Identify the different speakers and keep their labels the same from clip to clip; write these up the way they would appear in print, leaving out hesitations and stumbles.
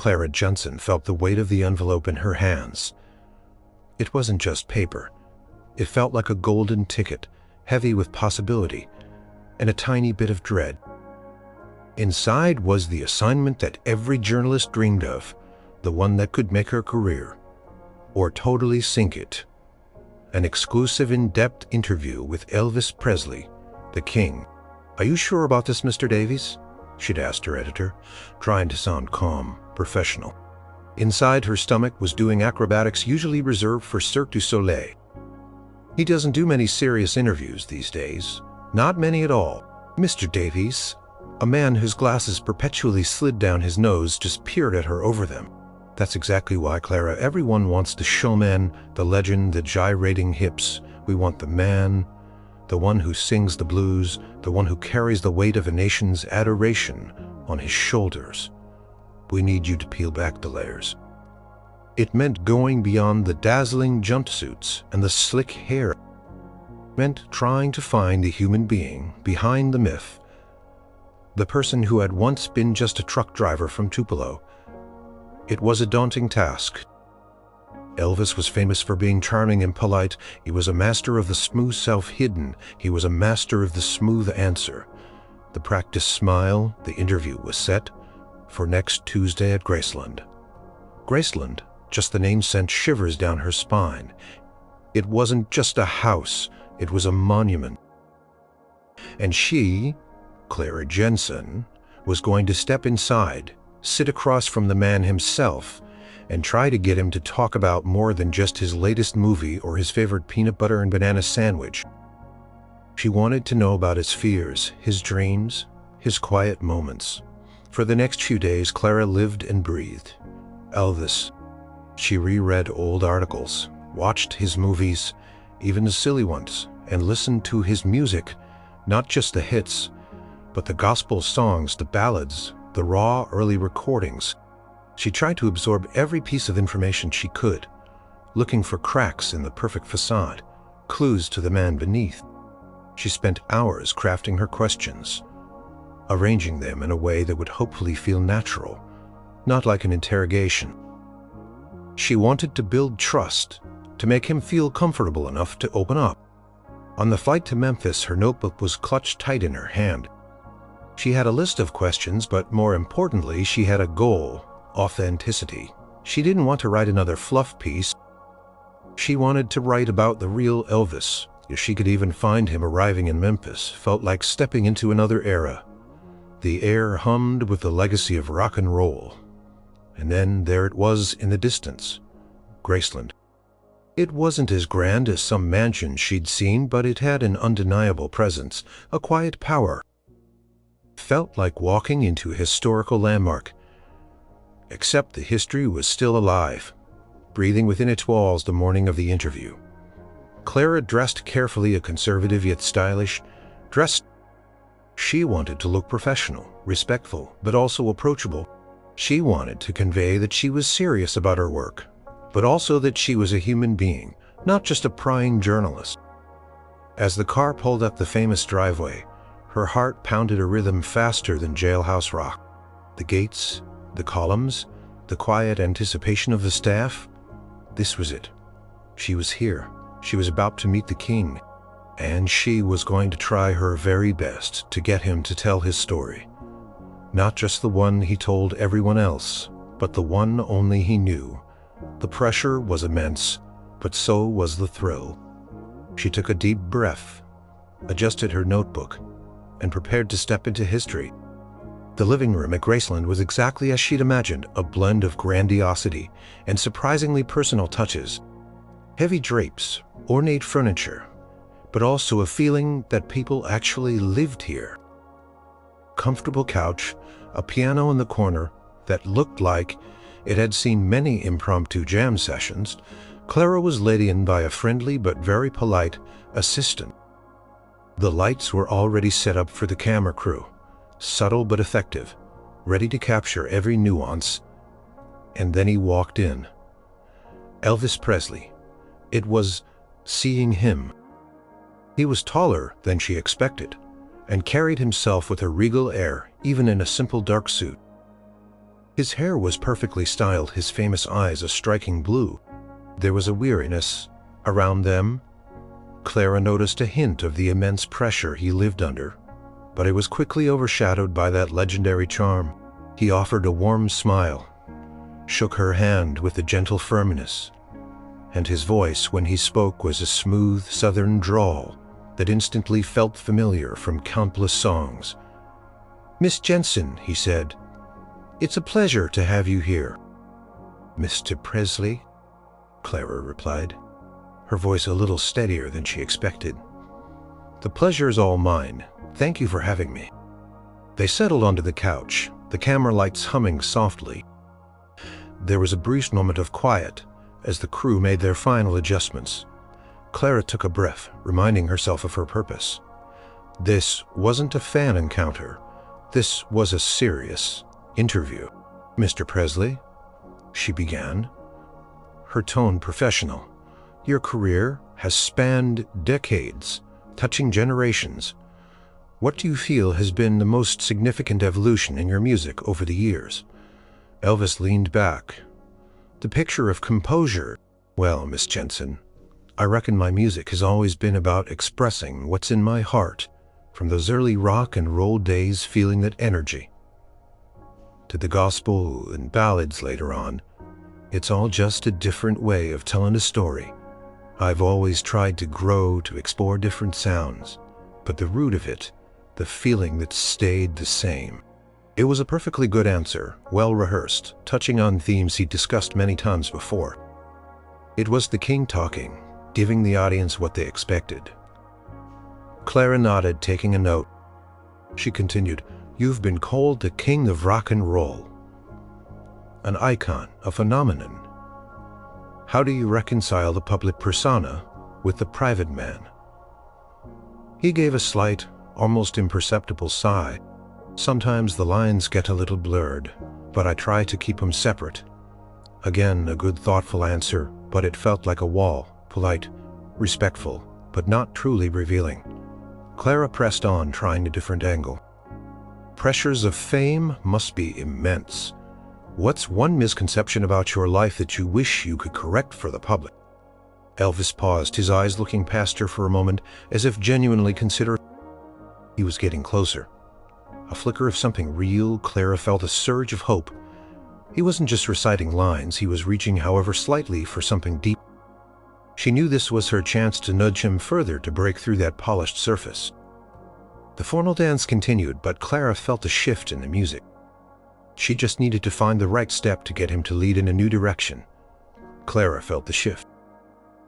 Speaker 1: Clara Jensen felt the weight of the envelope in her hands. It wasn't just paper. It felt like a golden ticket, heavy with possibility, and a tiny bit of dread. Inside was the assignment that every journalist dreamed of, the one that could make her career, or totally sink it. An exclusive in-depth interview with Elvis Presley, the King. "Are you sure about this, Mr. Davies?" she'd asked her editor, trying to sound calm, professional. Inside her stomach was doing acrobatics usually reserved for Cirque du Soleil. "He doesn't do many serious interviews these days. Not many at all. Mr. Davies." A man whose glasses perpetually slid down his nose just peered at her over them. "That's exactly why, Clara. Everyone wants the showman, the legend, the gyrating hips. We want the man, the one who sings the blues, the one who carries the weight of a nation's adoration on his shoulders. We need you to peel back the layers." It meant going beyond the dazzling jumpsuits and the slick hair. It meant trying to find the human being behind the myth, the person who had once been just a truck driver from Tupelo. It was a daunting task. Elvis was famous for being charming and polite. He was a master of the smooth self-hidden. He was a master of the smooth answer. The practice smile, the interview was set for next Tuesday at Graceland. Graceland, just the name sent shivers down her spine. It wasn't just a house, it was a monument. And she, Clara Jensen, was going to step inside, sit across from the man himself, and try to get him to talk about more than just his latest movie or his favorite peanut butter and banana sandwich. She wanted to know about his fears, his dreams, his quiet moments. For the next few days, Clara lived and breathed Elvis. She reread old articles, watched his movies, even the silly ones, and listened to his music, not just the hits, but the gospel songs, the ballads, the raw early recordings. She tried to absorb every piece of information she could, looking for cracks in the perfect facade, clues to the man beneath. She spent hours crafting her questions, arranging them in a way that would hopefully feel natural, not like an interrogation. She wanted to build trust, to make him feel comfortable enough to open up. On the flight to Memphis, her notebook was clutched tight in her hand. She had a list of questions, but more importantly, she had a goal: authenticity. She didn't want to write another fluff piece. She wanted to write about the real Elvis. If she could even find him arriving in Memphis, felt like stepping into another era. The air hummed with the legacy of rock and roll. And then there it was in the distance, Graceland. It wasn't as grand as some mansion she'd seen, but it had an undeniable presence, a quiet power. Felt like walking into a historical landmark. Except the history was still alive, breathing within its walls the morning of the interview. Clara dressed carefully, a conservative yet stylish. She wanted to look professional, respectful, but also approachable. She wanted to convey that she was serious about her work, but also that she was a human being, not just a prying journalist. As the car pulled up the famous driveway, her heart pounded a rhythm faster than jailhouse rock. The gates, the columns, the quiet anticipation of the staff. This was it. She was here. She was about to meet the king, and she was going to try her very best to get him to tell his story. Not just the one he told everyone else, but the one only he knew. The pressure was immense, but so was the thrill. She took a deep breath, adjusted her notebook, and prepared to step into history. The living room at Graceland was exactly as she'd imagined, a blend of grandiosity and surprisingly personal touches. Heavy drapes, ornate furniture, but also a feeling that people actually lived here. Comfortable couch, a piano in the corner that looked like it had seen many impromptu jam sessions. Clara was led in by a friendly but very polite assistant. The lights were already set up for the camera crew, subtle but effective, ready to capture every nuance. And then he walked in. Elvis Presley. It was seeing him. He was taller than she expected, and carried himself with a regal air, even in a simple dark suit. His hair was perfectly styled, his famous eyes a striking blue. There was a weariness around them. Clara noticed a hint of the immense pressure he lived under, but it was quickly overshadowed by that legendary charm. He offered a warm smile, shook her hand with a gentle firmness, and his voice when he spoke was a smooth southern drawl that instantly felt familiar from countless songs. "Miss Jensen," he said, "it's a pleasure to have you here." "Mr. Presley?" Clara replied, her voice a little steadier than she expected. "The pleasure is all mine. Thank you for having me." They settled onto the couch, the camera lights humming softly. There was a brief moment of quiet as the crew made their final adjustments. Clara took a breath, reminding herself of her purpose. This wasn't a fan encounter. This was a serious interview. "Mr. Presley," she began, her tone professional, "your career has spanned decades, touching generations. What do you feel has been the most significant evolution in your music over the years?" Elvis leaned back. "The picture of composure. Well, Miss Jensen, I reckon my music has always been about expressing what's in my heart, from those early rock and roll days feeling that energy, to the gospel and ballads later on. It's all just a different way of telling a story. I've always tried to grow, to explore different sounds, but the root of it, the feeling that stayed the same." It was a perfectly good answer, well rehearsed, touching on themes he'd discussed many times before. It was the king talking, giving the audience what they expected. Clara nodded, taking a note. She continued, "You've been called the king of rock and roll. An icon, a phenomenon. How do you reconcile the public persona with the private man?" He gave a slight, almost imperceptible sigh. "Sometimes the lines get a little blurred, but I try to keep them separate." Again, a good, thoughtful answer, but it felt like a wall, polite, respectful, but not truly revealing. Clara pressed on, trying a different angle. "Pressures of fame must be immense. What's one misconception about your life that you wish you could correct for the public?" Elvis paused, his eyes looking past her for a moment, as if genuinely considering. He was getting closer. A flicker of something real. Clara felt a surge of hope. He wasn't just reciting lines, he was reaching, however slightly, for something deep. She knew this was her chance to nudge him further, to break through that polished surface. The formal dance continued, but Clara felt a shift in the music. She just needed to find the right step to get him to lead in a new direction. Clara felt the shift.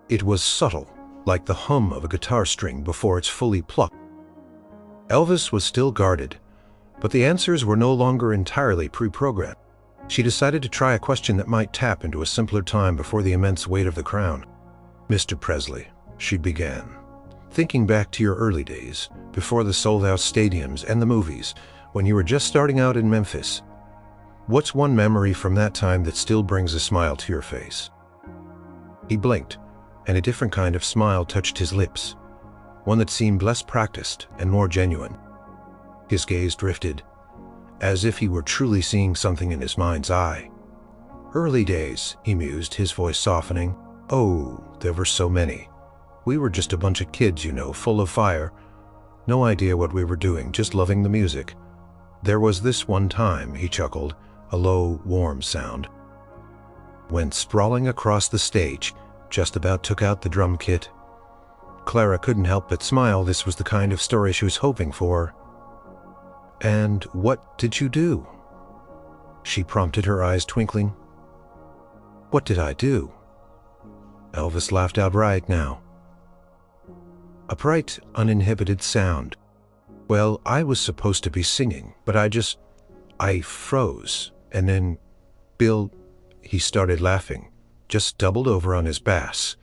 Speaker 1: It was subtle, like the hum of a guitar string before it's fully plucked. Elvis was still guarded, but the answers were no longer entirely pre-programmed. She decided to try a question that might tap into a simpler time before the immense weight of the crown. "Mr. Presley," she began, "thinking back to your early days, before the sold-out stadiums and the movies, when you were just starting out in Memphis, what's one memory from that time that still brings a smile to your face?" He blinked, and a different kind of smile touched his lips, one that seemed less practiced and more genuine. His gaze drifted, as if he were truly seeing something in his mind's eye. "Early days," he mused, his voice softening. "Oh, there were so many. We were just a bunch of kids, you know, full of fire. No idea what we were doing, just loving the music. There was this one time," he chuckled, a low, warm sound. "Went sprawling across the stage, just about took out the drum kit." Clara couldn't help but smile. This was the kind of story she was hoping for. "And what did you do?" she prompted, her eyes twinkling. "What did I do?" Elvis laughed outright now. A bright, uninhibited sound. "Well, I was supposed to be singing, but I froze, and then Bill," he started laughing, just doubled over on his bass.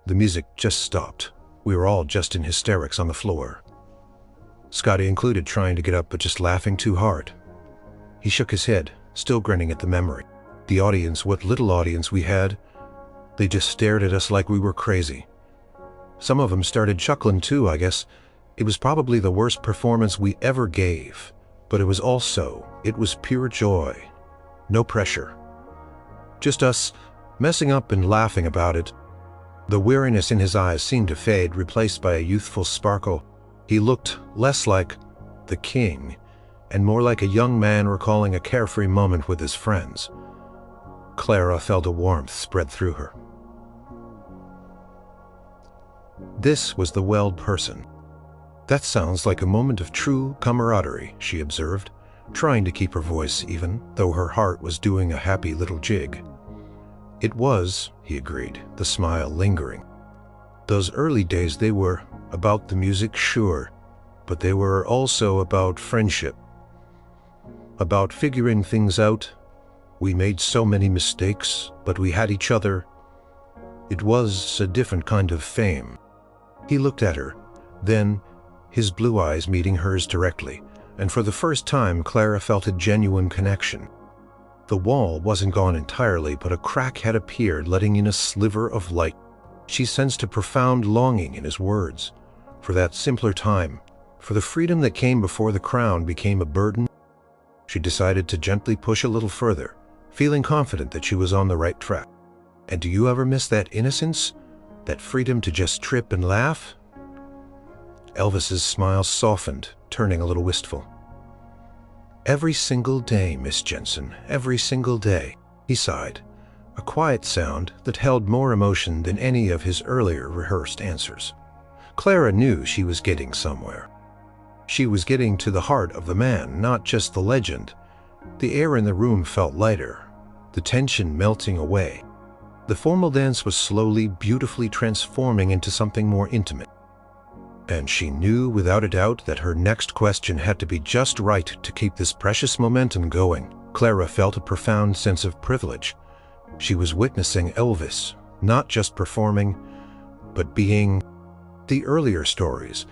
Speaker 1: The music just stopped. We were all just in hysterics on the floor. Scotty included, trying to get up but just laughing too hard. He shook his head, still grinning at the memory. The audience, what little audience we had, they just stared at us like we were crazy. Some of them started chuckling too, I guess. It was probably the worst performance we ever gave, But it was pure joy. No pressure. Just us, messing up and laughing about it. The weariness in his eyes seemed to fade, replaced by a youthful sparkle. He looked less like the king, and more like a young man recalling a carefree moment with his friends. Clara felt a warmth spread through her. This was the Weld person. That sounds like a moment of true camaraderie, she observed, trying to keep her voice even, though her heart was doing a happy little jig. It was, he agreed, the smile lingering. Those early days, they were about the music, sure, but they were also about friendship, about figuring things out. We made so many mistakes, but we had each other. It was a different kind of fame. He looked at her, then, his blue eyes meeting hers directly, and for the first time Clara felt a genuine connection. The wall wasn't gone entirely, but a crack had appeared, letting in a sliver of light. She sensed a profound longing in his words, for that simpler time, for the freedom that came before the crown became a burden. She decided to gently push a little further, feeling confident that she was on the right track. And do you ever miss that innocence? That freedom to just trip and laugh? Elvis's smile softened, turning a little wistful. Every single day, Miss Jensen, every single day, he sighed, a quiet sound that held more emotion than any of his earlier rehearsed answers. Clara knew she was getting somewhere. She was getting to the heart of the man, not just the legend. The air in the room felt lighter, the tension melting away. The formal dance was slowly, beautifully transforming into something more intimate. And she knew without a doubt that her next question had to be just right to keep this precious momentum going. Clara felt a profound sense of privilege. She was witnessing Elvis, not just performing, but being. The earlier stories,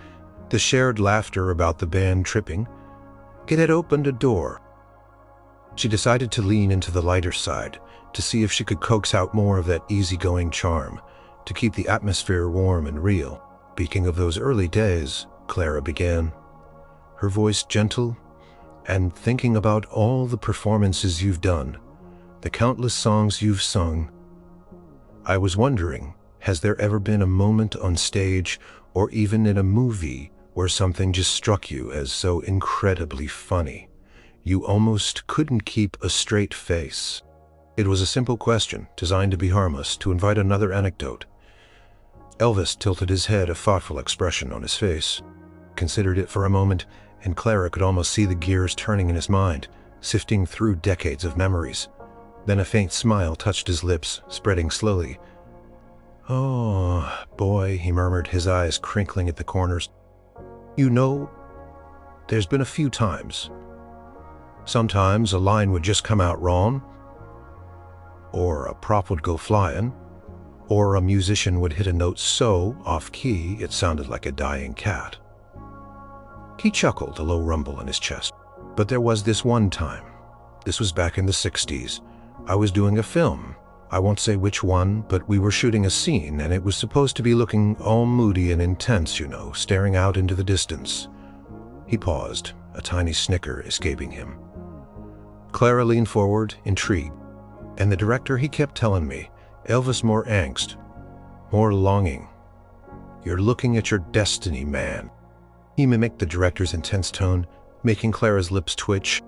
Speaker 1: the shared laughter about the band tripping, it had opened a door. She decided to lean into the lighter side, to see if she could coax out more of that easygoing charm, to keep the atmosphere warm and real. Speaking of those early days, Clara began, her voice gentle, and thinking about all the performances you've done, the countless songs you've sung. I was wondering, has there ever been a moment on stage or even in a movie where something just struck you as so incredibly funny? You almost couldn't keep a straight face. It was a simple question, designed to be harmless, to invite another anecdote. Elvis tilted his head, a thoughtful expression on his face, considered it for a moment, and Clara could almost see the gears turning in his mind, sifting through decades of memories. Then a faint smile touched his lips, spreading slowly. "Oh, boy," he murmured, his eyes crinkling at the corners. "You know, there's been a few times. Sometimes a line would just come out wrong, or a prop would go flying, or a musician would hit a note so off-key it sounded like a dying cat." He chuckled, a low rumble in his chest. "But there was this one time. This was back in the 60s. I was doing a film. I won't say which one, but we were shooting a scene, and it was supposed to be looking all moody and intense, you know, staring out into the distance." He paused, a tiny snicker escaping him. Clara leaned forward, intrigued. "And the director, he kept telling me, Elvis, more angst, more longing. You're looking at your destiny, man." He mimicked the director's intense tone, making Clara's lips twitch.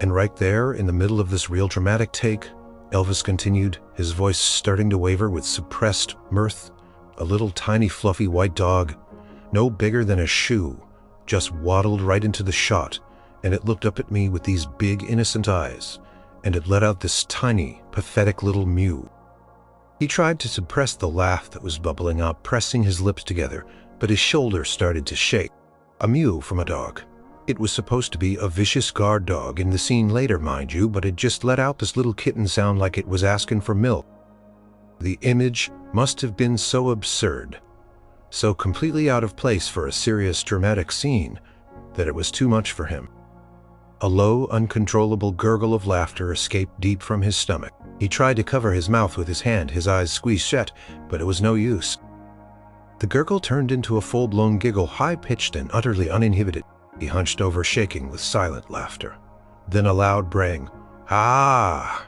Speaker 1: And right there, in the middle of this real dramatic take, Elvis continued, his voice starting to waver with suppressed mirth. "A little tiny fluffy white dog, no bigger than a shoe, just waddled right into the shot, and it looked up at me with these big innocent eyes, and it let out this tiny, pathetic little mew." He tried to suppress the laugh that was bubbling up, pressing his lips together, but his shoulders started to shake. A mew from a dog. It was supposed to be a vicious guard dog in the scene later, mind you, but it just let out this little kitten sound like it was asking for milk. The image must have been so absurd, so completely out of place for a serious dramatic scene, that it was too much for him. A low, uncontrollable gurgle of laughter escaped deep from his stomach. He tried to cover his mouth with his hand, his eyes squeezed shut, but it was no use. The gurgle turned into a full-blown giggle, high-pitched and utterly uninhibited. He hunched over, shaking with silent laughter. Then a loud braying, "Ah!"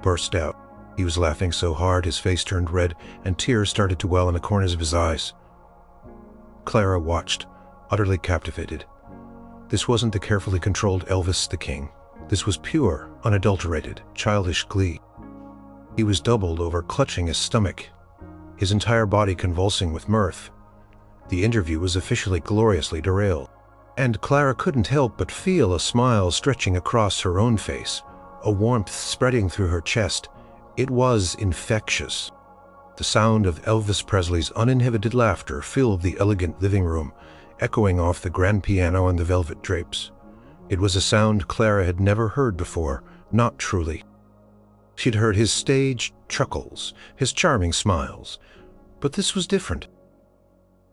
Speaker 1: burst out. He was laughing so hard his face turned red and tears started to well in the corners of his eyes. Clara watched, utterly captivated. This wasn't the carefully controlled Elvis the King. This was pure, unadulterated, childish glee. He was doubled over, clutching his stomach, his entire body convulsing with mirth. The interview was officially gloriously derailed, and Clara couldn't help but feel a smile stretching across her own face, a warmth spreading through her chest. It was infectious. The sound of Elvis Presley's uninhibited laughter filled the elegant living room, echoing off the grand piano and the velvet drapes. It was a sound Clara had never heard before, not truly. She'd heard his stage chuckles, his charming smiles, but this was different.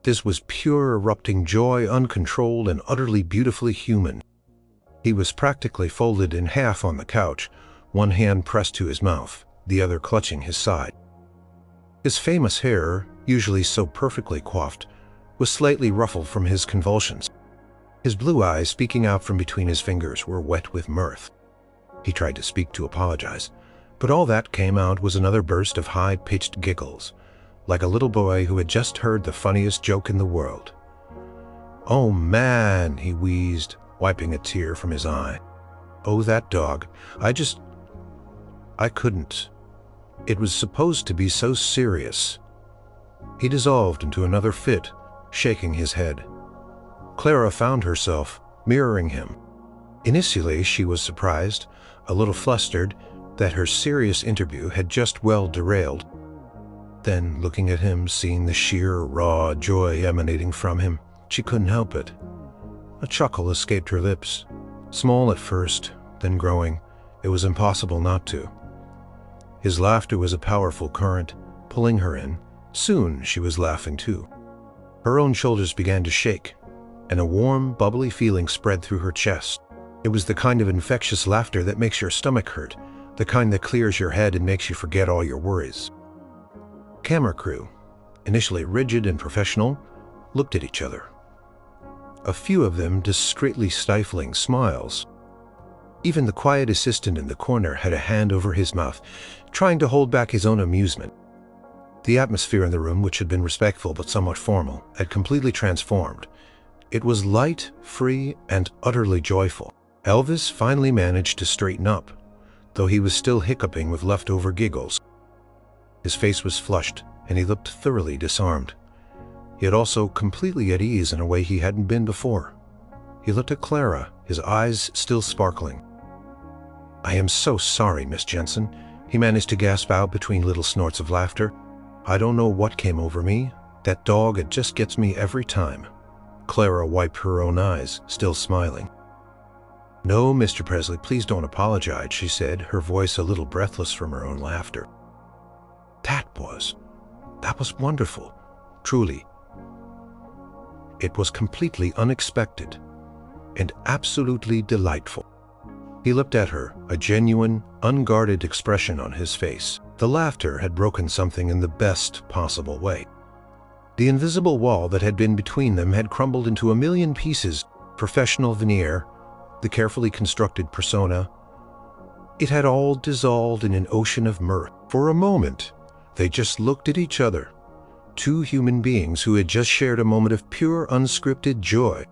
Speaker 1: This was pure, erupting joy, uncontrolled and utterly beautifully human. He was practically folded in half on the couch, one hand pressed to his mouth, the other clutching his side. His famous hair, usually so perfectly coiffed, was slightly ruffled from his convulsions. His blue eyes, speaking out from between his fingers, were wet with mirth. He tried to speak, to apologize, but all that came out was another burst of high-pitched giggles, like a little boy who had just heard the funniest joke in the world. "Oh man," he wheezed, wiping a tear from his eye. "Oh, that dog. I couldn't. It was supposed to be so serious." He dissolved into another fit, shaking his head. Clara found herself mirroring him. Initially, she was surprised, a little flustered, that her serious interview had just well derailed. Then, looking at him, seeing the sheer, raw joy emanating from him, she couldn't help it. A chuckle escaped her lips. Small at first, then growing, it was impossible not to. His laughter was a powerful current, pulling her in. Soon she was laughing too. Her own shoulders began to shake, and a warm, bubbly feeling spread through her chest. It was the kind of infectious laughter that makes your stomach hurt, the kind that clears your head and makes you forget all your worries. Camera crew, initially rigid and professional, looked at each other. A few of them discreetly stifling smiles. Even the quiet assistant in the corner had a hand over his mouth, trying to hold back his own amusement. The atmosphere in the room, which had been respectful but somewhat formal, had completely transformed. It was light, free, and utterly joyful. Elvis finally managed to straighten up, though he was still hiccuping with leftover giggles. His face was flushed, and he looked thoroughly disarmed, yet also completely at ease in a way he hadn't been before. He looked at Clara, his eyes still sparkling. "I am so sorry, Miss Jensen," he managed to gasp out between little snorts of laughter. "I don't know what came over me. That dog, it just gets me every time." Clara wiped her own eyes, still smiling. "No, Mr. Presley, please don't apologize," she said, her voice a little breathless from her own laughter. That was wonderful, truly. It was completely unexpected and absolutely delightful." He looked at her, a genuine, unguarded expression on his face. The laughter had broken something in the best possible way. The invisible wall that had been between them had crumbled into a million pieces. Professional veneer, the carefully constructed persona. It had all dissolved in an ocean of mirth. For a moment, they just looked at each other. Two human beings who had just shared a moment of pure, unscripted joy.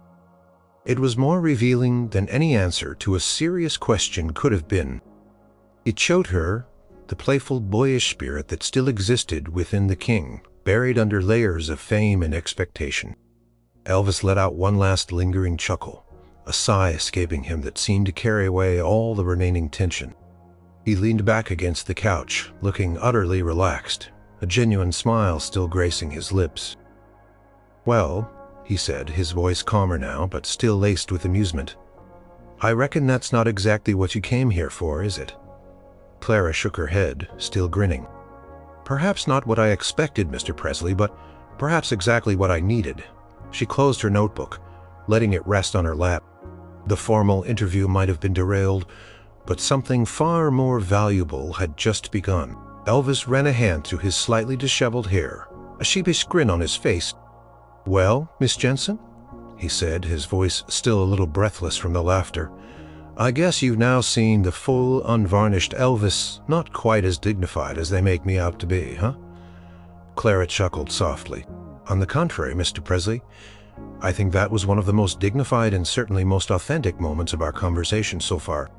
Speaker 1: It was more revealing than any answer to a serious question could have been. It showed her the playful, boyish spirit that still existed within the king, buried under layers of fame and expectation. Elvis let out one last lingering chuckle, a sigh escaping him that seemed to carry away all the remaining tension. He leaned back against the couch, looking utterly relaxed, a genuine smile still gracing his lips. "Well," he said, his voice calmer now, but still laced with amusement, "I reckon that's not exactly what you came here for, is it?" Clara shook her head, still grinning. "Perhaps not what I expected, Mr. Presley, but perhaps exactly what I needed." She closed her notebook, letting it rest on her lap. The formal interview might have been derailed, but something far more valuable had just begun. Elvis ran a hand through his slightly disheveled hair, a sheepish grin on his face. "Well, Miss Jensen?" he said, his voice still a little breathless from the laughter. "I guess you've now seen the full, unvarnished Elvis, not quite as dignified as they make me out to be, huh?" Clara chuckled softly. "On the contrary, Mr. Presley, I think that was one of the most dignified and certainly most authentic moments of our conversation so far."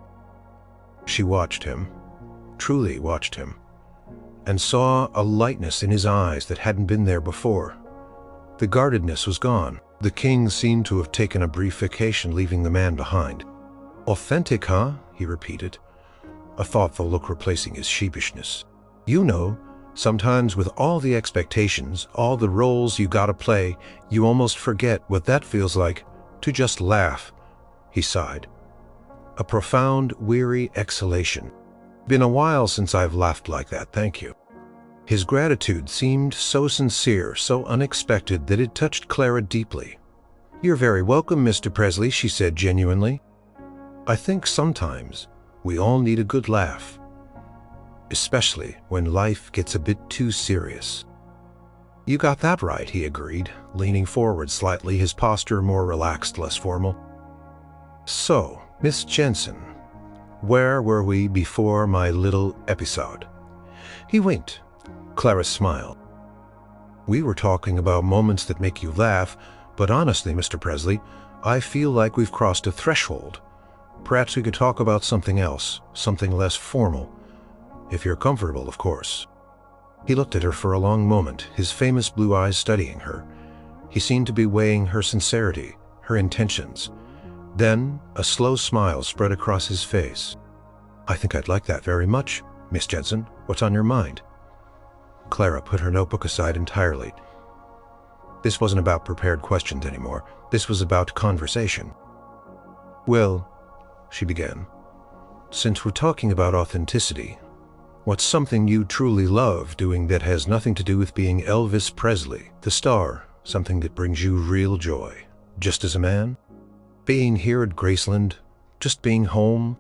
Speaker 1: She watched him, truly watched him, and saw a lightness in his eyes that hadn't been there before. The guardedness was gone. The king seemed to have taken a brief vacation, leaving the man behind. "Authentic, huh?" he repeated, a thoughtful look replacing his sheepishness. "You know, sometimes with all the expectations, all the roles you gotta play, you almost forget what that feels like, to just laugh." He sighed. A profound, weary exhalation. "Been a while since I've laughed like that, thank you." His gratitude seemed so sincere, so unexpected, that it touched Clara deeply. "You're very welcome, Mr. Presley," she said genuinely. "I think sometimes we all need a good laugh, especially when life gets a bit too serious." "You got that right," he agreed, leaning forward slightly, his posture more relaxed, less formal. "So, Miss Jensen, where were we before my little episode?" He winked. Clara smiled. "We were talking about moments that make you laugh, but honestly, Mr. Presley, I feel like we've crossed a threshold. Perhaps we could talk about something else, something less formal. If you're comfortable, of course." He looked at her for a long moment, his famous blue eyes studying her. He seemed to be weighing her sincerity, her intentions. Then a slow smile spread across his face. "I think I'd like that very much, Miss Jensen. What's on your mind?" Clara put her notebook aside entirely. This wasn't about prepared questions anymore. This was about conversation. "Well," she began, "since we're talking about authenticity, what's something you truly love doing that has nothing to do with being Elvis Presley, the star, something that brings you real joy, just as a man? Being here at Graceland, just being home,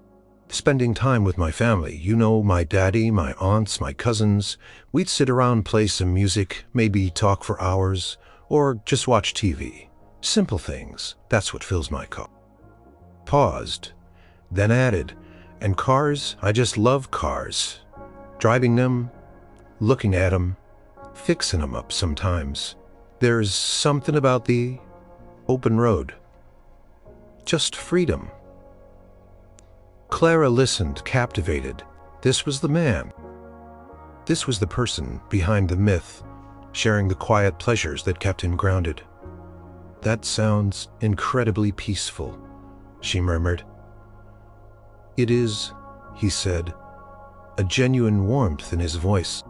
Speaker 1: spending time with my family, you know, my daddy, my aunts, my cousins. We'd sit around, play some music, maybe talk for hours, or just watch TV. Simple things, that's what fills my cup." Paused, then added, "And cars, I just love cars. Driving them, looking at them, fixing them up sometimes. There's something about the open road. Just freedom." Clara listened, captivated. This was the man. This was the person behind the myth, sharing the quiet pleasures that kept him grounded. "That sounds incredibly peaceful," she murmured. "It is," he said, a genuine warmth in his voice.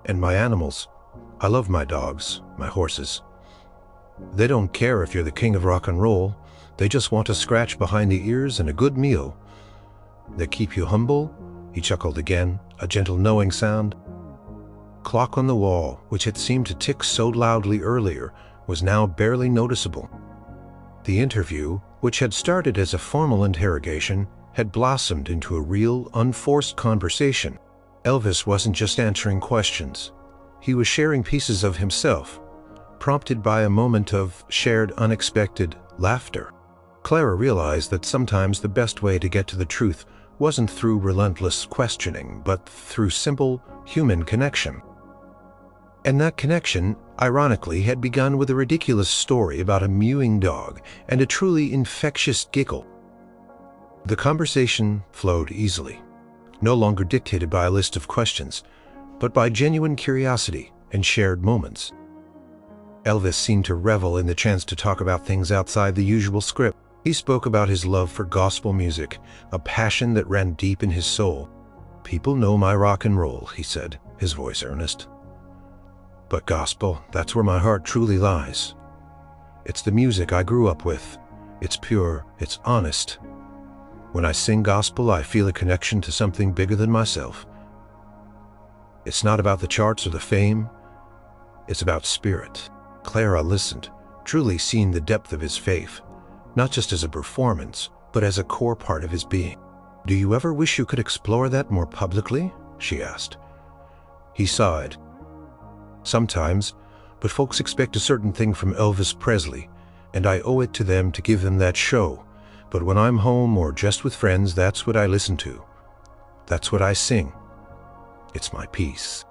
Speaker 1: "And my animals, I love my dogs, my horses. They don't care if you're the king of rock and roll. They just want a scratch behind the ears and a good meal. They keep you humble," he chuckled again, a gentle knowing sound. Clock on the wall, which had seemed to tick so loudly earlier, was now barely noticeable. The interview, which had started as a formal interrogation, had blossomed into a real, unforced conversation. Elvis wasn't just answering questions. He was sharing pieces of himself, prompted by a moment of shared, unexpected laughter. Clara realized that sometimes the best way to get to the truth wasn't through relentless questioning, but through simple, human connection. And that connection, ironically, had begun with a ridiculous story about a mewing dog and a truly infectious giggle. The conversation flowed easily, no longer dictated by a list of questions, but by genuine curiosity and shared moments. Elvis seemed to revel in the chance to talk about things outside the usual script. He spoke about his love for gospel music, a passion that ran deep in his soul. "People know my rock and roll," he said, his voice earnest. "But gospel, that's where my heart truly lies. It's the music I grew up with. It's pure, it's honest. When I sing gospel, I feel a connection to something bigger than myself. It's not about the charts or the fame. It's about spirit." Clara listened, truly seeing the depth of his faith, not just as a performance, but as a core part of his being. "Do you ever wish you could explore that more publicly?" she asked. He sighed. "Sometimes, but folks expect a certain thing from Elvis Presley, and I owe it to them to give them that show. But when I'm home or just with friends, that's what I listen to. That's what I sing. It's my peace.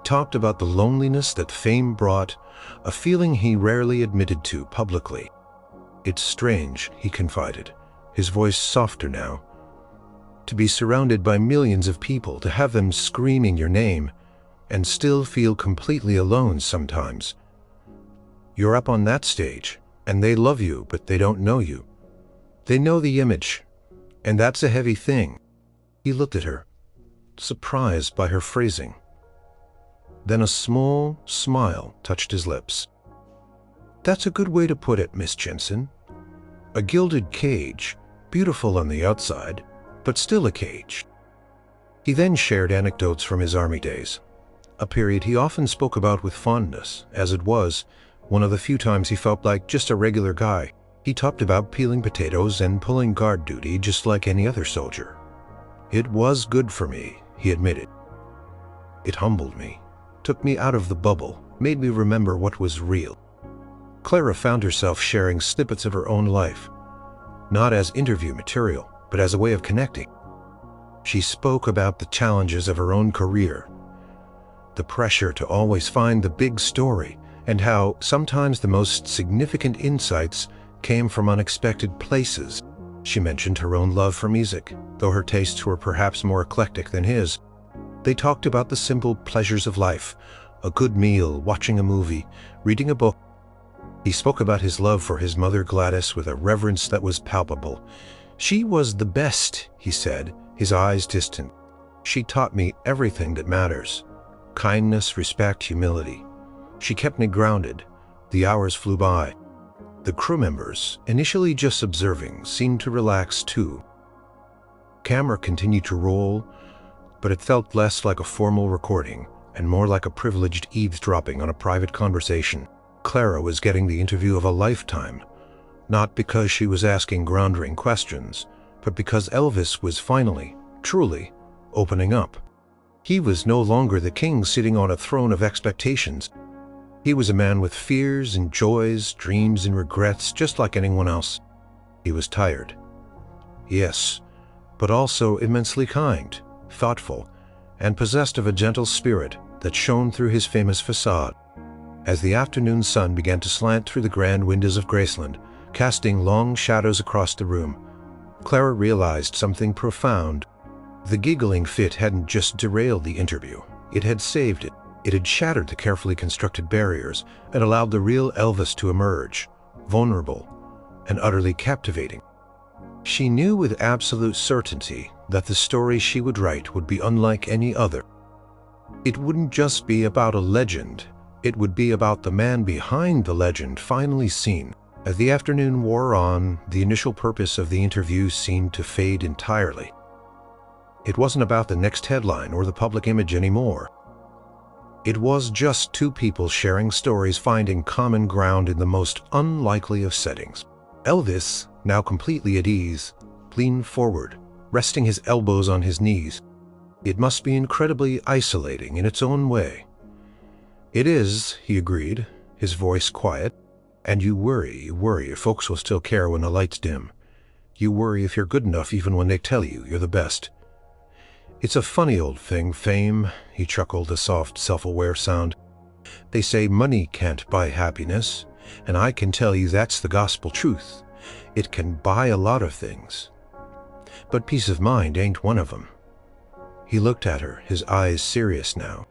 Speaker 1: Talked about the loneliness that fame brought, a feeling he rarely admitted to publicly. It's strange, he confided, his voice softer now, to be surrounded by millions of people, to have them screaming your name, and still feel completely alone sometimes. You're up on that stage, and they love you, but they don't know you. They know the image, and that's a heavy thing. He looked at her, surprised by her phrasing. Then a small smile touched his lips. That's a good way to put it, Miss Jensen. A gilded cage, beautiful on the outside, but still a cage. He then shared anecdotes from his army days, a period he often spoke about with fondness, as it was one of the few times he felt like just a regular guy. He talked about peeling potatoes and pulling guard duty just like any other soldier. It was good for me, he admitted. It humbled me, took me out of the bubble, made me remember what was real. Clara found herself sharing snippets of her own life, not as interview material, but as a way of connecting. She spoke about the challenges of her own career, the pressure to always find the big story, and how sometimes the most significant insights came from unexpected places. She mentioned her own love for music, though her tastes were perhaps more eclectic than his. They talked about the simple pleasures of life, a good meal, watching a movie, reading a book. He spoke about his love for his mother Gladys with a reverence that was palpable. She was the best, he said, his eyes distant. She taught me everything that matters. Kindness, respect, humility. She kept me grounded. The hours flew by. The crew members, initially just observing, seemed to relax too. Camera continued to roll, but it felt less like a formal recording and more like a privileged eavesdropping on a private conversation. Clara was getting the interview of a lifetime, not because she was asking groundbreaking questions, but because Elvis was finally, truly, opening up. He was no longer the king sitting on a throne of expectations. He was a man with fears and joys, dreams and regrets, just like anyone else. He was tired. Yes, but also immensely kind, thoughtful, and possessed of a gentle spirit that shone through his famous facade. As the afternoon sun began to slant through the grand windows of Graceland, casting long shadows across the room, Clara realized something profound. The giggling fit hadn't just derailed the interview, it had saved it. It had shattered the carefully constructed barriers and allowed the real Elvis to emerge, vulnerable and utterly captivating. She knew with absolute certainty that the story she would write would be unlike any other. It wouldn't just be about a legend, it would be about the man behind the legend finally seen. As the afternoon wore on, the initial purpose of the interview seemed to fade entirely. It wasn't about the next headline or the public image anymore. It was just two people sharing stories, finding common ground in the most unlikely of settings. Elvis, now completely at ease, leaned forward, resting his elbows on his knees. It must be incredibly isolating in its own way. It is, he agreed, his voice quiet. And you worry if folks will still care when the lights dim. You worry if you're good enough even when they tell you you're the best. It's a funny old thing, fame, he chuckled, a soft, self-aware sound. They say money can't buy happiness, and I can tell you that's the gospel truth. It can buy a lot of things, but peace of mind ain't one of them. He looked at her, his eyes serious now.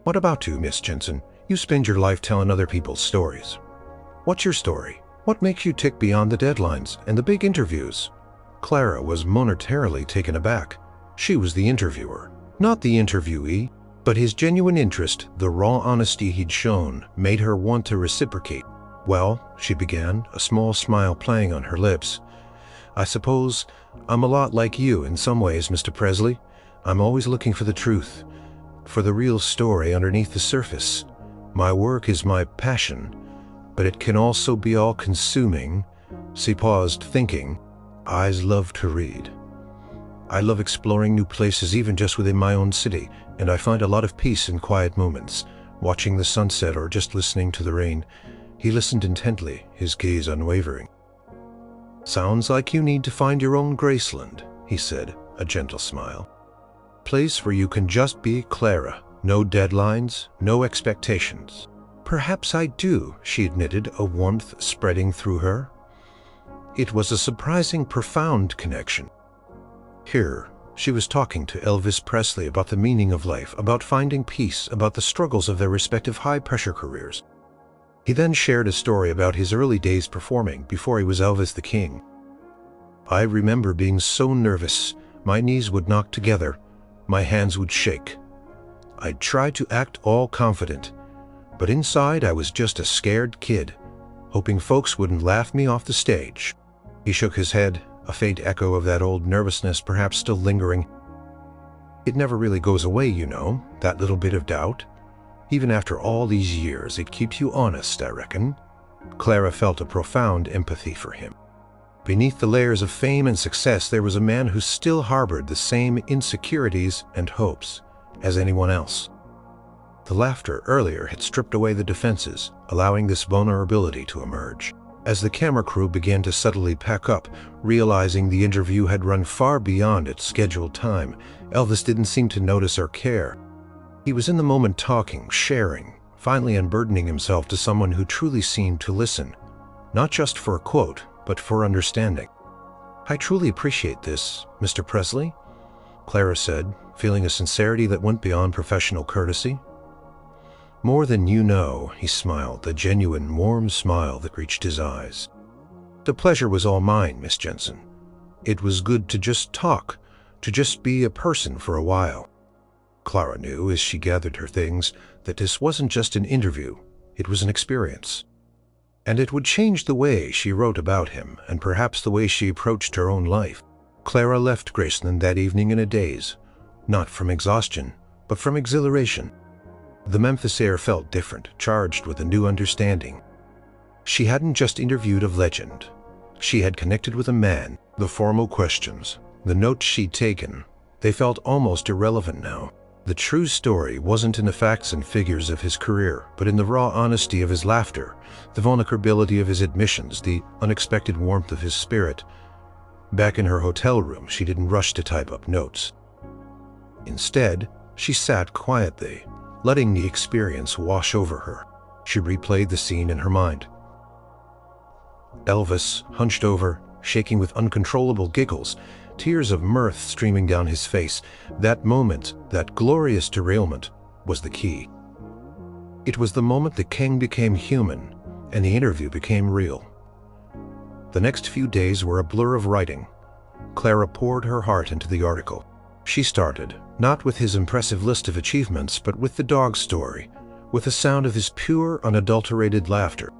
Speaker 1: What about you, Miss Jensen? You spend your life telling other people's stories. What's your story? What makes you tick beyond the deadlines and the big interviews? Clara was momentarily taken aback. She was the interviewer, not the interviewee, but his genuine interest, the raw honesty he'd shown, made her want to reciprocate. Well, she began, a small smile playing on her lips. I suppose I'm a lot like you in some ways, Mr. Presley. I'm always looking for the truth, for the real story underneath the surface. My work is my passion, but it can also be all-consuming. She paused, thinking. I love to read. I love exploring new places even just within my own city, and I find a lot of peace in quiet moments, watching the sunset or just listening to the rain. He listened intently, his gaze unwavering. "Sounds like you need to find your own Graceland," he said, a gentle smile. "Place where you can just be Clara, no deadlines, no expectations." "Perhaps I do," she admitted, a warmth spreading through her. It was a surprising, profound connection. Here, she was talking to Elvis Presley about the meaning of life, about finding peace, about the struggles of their respective high-pressure careers. He then shared a story about his early days performing before he was Elvis the King. "I remember being so nervous, my knees would knock together, my hands would shake. I'd try to act all confident, but inside I was just a scared kid, hoping folks wouldn't laugh me off the stage." He shook his head, a faint echo of that old nervousness perhaps still lingering. "It never really goes away, you know, that little bit of doubt. Even after all these years, it keeps you honest, I reckon." Clara felt a profound empathy for him. Beneath the layers of fame and success, there was a man who still harbored the same insecurities and hopes as anyone else. The laughter earlier had stripped away the defenses, allowing this vulnerability to emerge. As the camera crew began to subtly pack up, realizing the interview had run far beyond its scheduled time, Elvis didn't seem to notice or care. He was in the moment, talking, sharing, finally unburdening himself to someone who truly seemed to listen, not just for a quote, but for understanding. "I truly appreciate this, Mr. Presley," Clara said, feeling a sincerity that went beyond professional courtesy. "More than you know," he smiled, a genuine, warm smile that reached his eyes. "The pleasure was all mine, Miss Jensen. It was good to just talk, to just be a person for a while." Clara knew, as she gathered her things, that this wasn't just an interview, it was an experience. And it would change the way she wrote about him, and perhaps the way she approached her own life. Clara left Graceland that evening in a daze, not from exhaustion, but from exhilaration. The Memphis air felt different, charged with a new understanding. She hadn't just interviewed a legend. She had connected with a man. The formal questions, the notes she'd taken, they felt almost irrelevant now. The true story wasn't in the facts and figures of his career, but in the raw honesty of his laughter, the vulnerability of his admissions, the unexpected warmth of his spirit. Back in her hotel room, she didn't rush to type up notes. Instead, she sat quietly, letting the experience wash over her. She replayed the scene in her mind. Elvis, hunched over, shaking with uncontrollable giggles, tears of mirth streaming down his face. That moment, that glorious derailment, was the key. It was the moment the king became human, and the interview became real. The next few days were a blur of writing. Clara poured her heart into the article. She started, not with his impressive list of achievements, but with the dog story, with the sound of his pure, unadulterated laughter.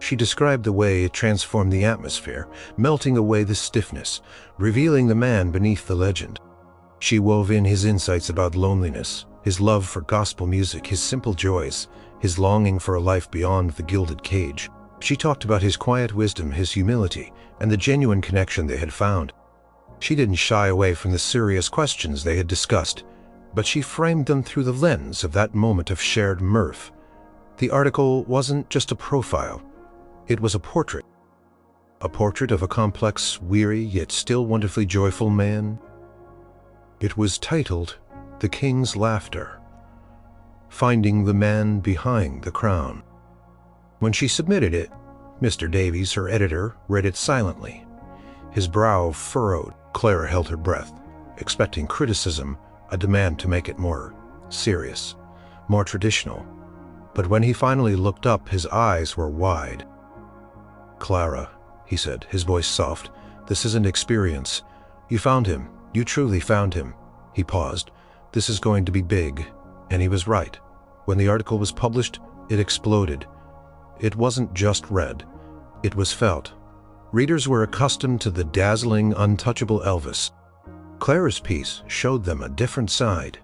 Speaker 1: She described the way it transformed the atmosphere, melting away the stiffness, revealing the man beneath the legend. She wove in his insights about loneliness, his love for gospel music, his simple joys, his longing for a life beyond the gilded cage. She talked about his quiet wisdom, his humility, and the genuine connection they had found. She didn't shy away from the serious questions they had discussed, but she framed them through the lens of that moment of shared mirth. The article wasn't just a profile. It was a portrait of a complex, weary, yet still wonderfully joyful man. It was titled, "The King's Laughter: Finding the Man Behind the Crown." When she submitted it, Mr. Davies, her editor, read it silently. His brow furrowed. Clara held her breath, expecting criticism, a demand to make it more serious, more traditional. But when he finally looked up, his eyes were wide. "Clara," he said, his voice soft, "this isn't experience. You found him. You truly found him." He paused. "This is going to be big." And he was right. When the article was published, it exploded. It wasn't just read. It was felt. Readers were accustomed to the dazzling, untouchable Elvis. Clara's piece showed them a different side.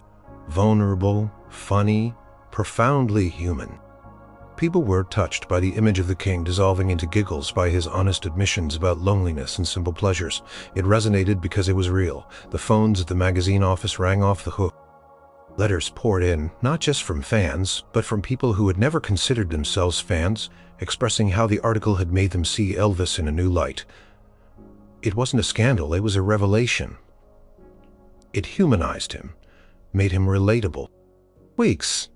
Speaker 1: Vulnerable, funny, profoundly human. People were touched by the image of the king dissolving into giggles, by his honest admissions about loneliness and simple pleasures. It resonated because it was real. The phones at the magazine office rang off the hook. Letters poured in, not just from fans, but from people who had never considered themselves fans expressing how the article had made them see Elvis in a new light. It wasn't a scandal, it was a revelation. It humanized him, made him relatable. Weeks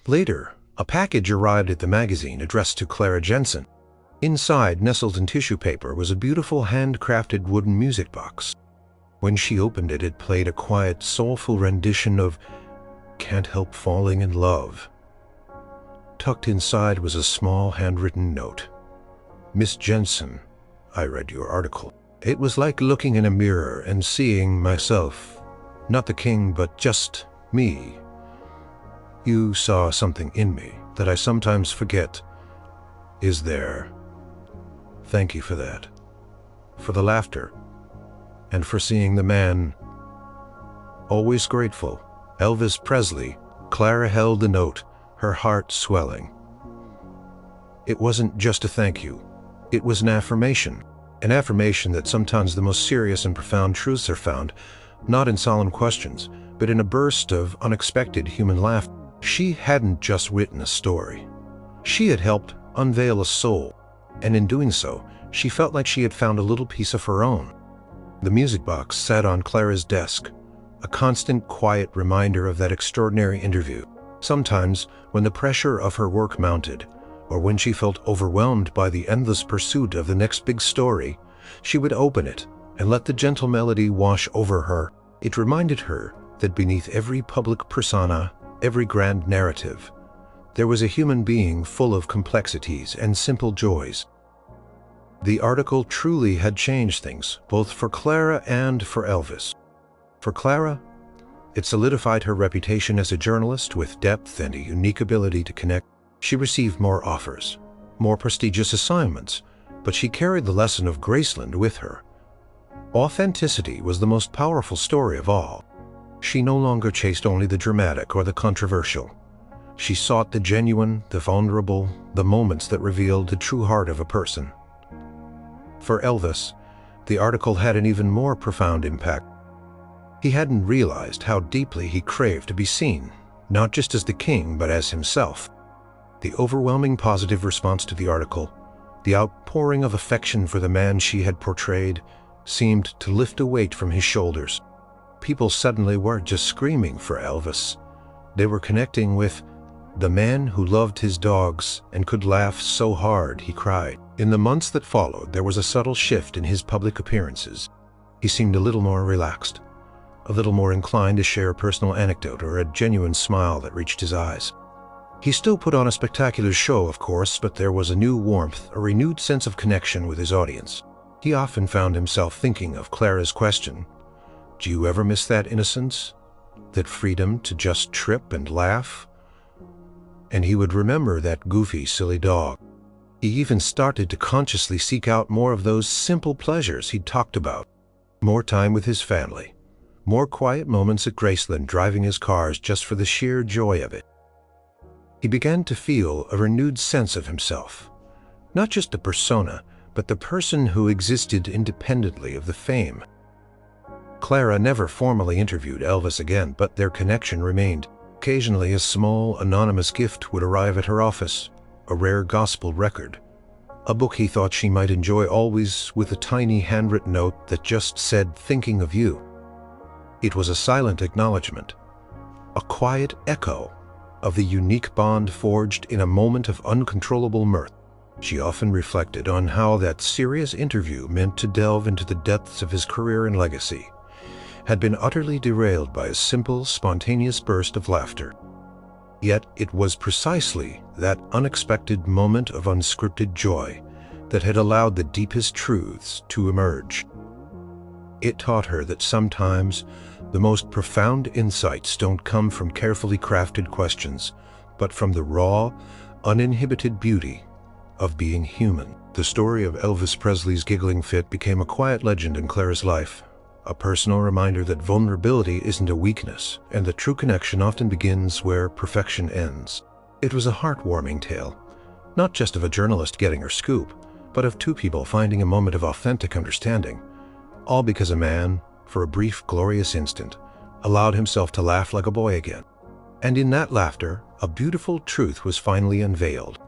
Speaker 1: later, a package arrived at the magazine addressed to Clara Jensen. Inside, nestled in tissue paper, was a beautiful handcrafted wooden music box. When she opened it, it played a quiet, soulful rendition of "Can't Help Falling in Love." Tucked inside was a small handwritten note. "Miss Jensen, I read your article. It was like looking in a mirror and seeing myself. Not the king, but just me. You saw something in me that I sometimes forget is there. Thank you for that. For the laughter. And for seeing the man. Always grateful. Elvis Presley." Clara held the note, her heart swelling. It wasn't just a thank you. It was an affirmation that sometimes the most serious and profound truths are found, not in solemn questions, but in a burst of unexpected human laughter. She hadn't just written a story. She had helped unveil a soul, and in doing so, she felt like she had found a little piece of her own. The music box sat on Clara's desk, a constant, quiet reminder of that extraordinary interview. Sometimes, when the pressure of her work mounted, or when she felt overwhelmed by the endless pursuit of the next big story, she would open it and let the gentle melody wash over her. It reminded her that beneath every public persona, every grand narrative, there was a human being full of complexities and simple joys. The article truly had changed things, both for Clara and for Elvis. For Clara, it solidified her reputation as a journalist with depth and a unique ability to connect. She received more offers, more prestigious assignments, but she carried the lesson of Graceland with her. Authenticity was the most powerful story of all. She no longer chased only the dramatic or the controversial. She sought the genuine, the vulnerable, the moments that revealed the true heart of a person. For Elvis, the article had an even more profound impact. He hadn't realized how deeply he craved to be seen, not just as the king, but as himself. The overwhelming positive response to the article, the outpouring of affection for the man she had portrayed, seemed to lift a weight from his shoulders. People suddenly weren't just screaming for Elvis. They were connecting with the man who loved his dogs and could laugh so hard he cried. In the months that followed, there was a subtle shift in his public appearances. He seemed a little more relaxed, a little more inclined to share a personal anecdote or a genuine smile that reached his eyes. He still put on a spectacular show, of course, but there was a new warmth, a renewed sense of connection with his audience. He often found himself thinking of Clara's question, "Do you ever miss that innocence? That freedom to just trip and laugh?" And he would remember that goofy, silly dog. He even started to consciously seek out more of those simple pleasures he'd talked about. More time with his family. More quiet moments at Graceland driving his cars just for the sheer joy of it. He began to feel a renewed sense of himself. Not just a persona, but the person who existed independently of the fame. Clara never formally interviewed Elvis again, but their connection remained. Occasionally, a small, anonymous gift would arrive at her office, a rare gospel record, a book he thought she might enjoy, always with a tiny handwritten note that just said, "Thinking of you." It was a silent acknowledgement, a quiet echo of the unique bond forged in a moment of uncontrollable mirth. She often reflected on how that serious interview, meant to delve into the depths of his career and legacy, had been utterly derailed by a simple, spontaneous burst of laughter. Yet it was precisely that unexpected moment of unscripted joy that had allowed the deepest truths to emerge. It taught her that sometimes the most profound insights don't come from carefully crafted questions, but from the raw, uninhibited beauty of being human. The story of Elvis Presley's giggling fit became a quiet legend in Clara's life, a personal reminder that vulnerability isn't a weakness, and that true connection often begins where perfection ends. It was a heartwarming tale, not just of a journalist getting her scoop, but of two people finding a moment of authentic understanding, all because a man, for a brief, glorious instant, allowed himself to laugh like a boy again. And in that laughter, a beautiful truth was finally unveiled.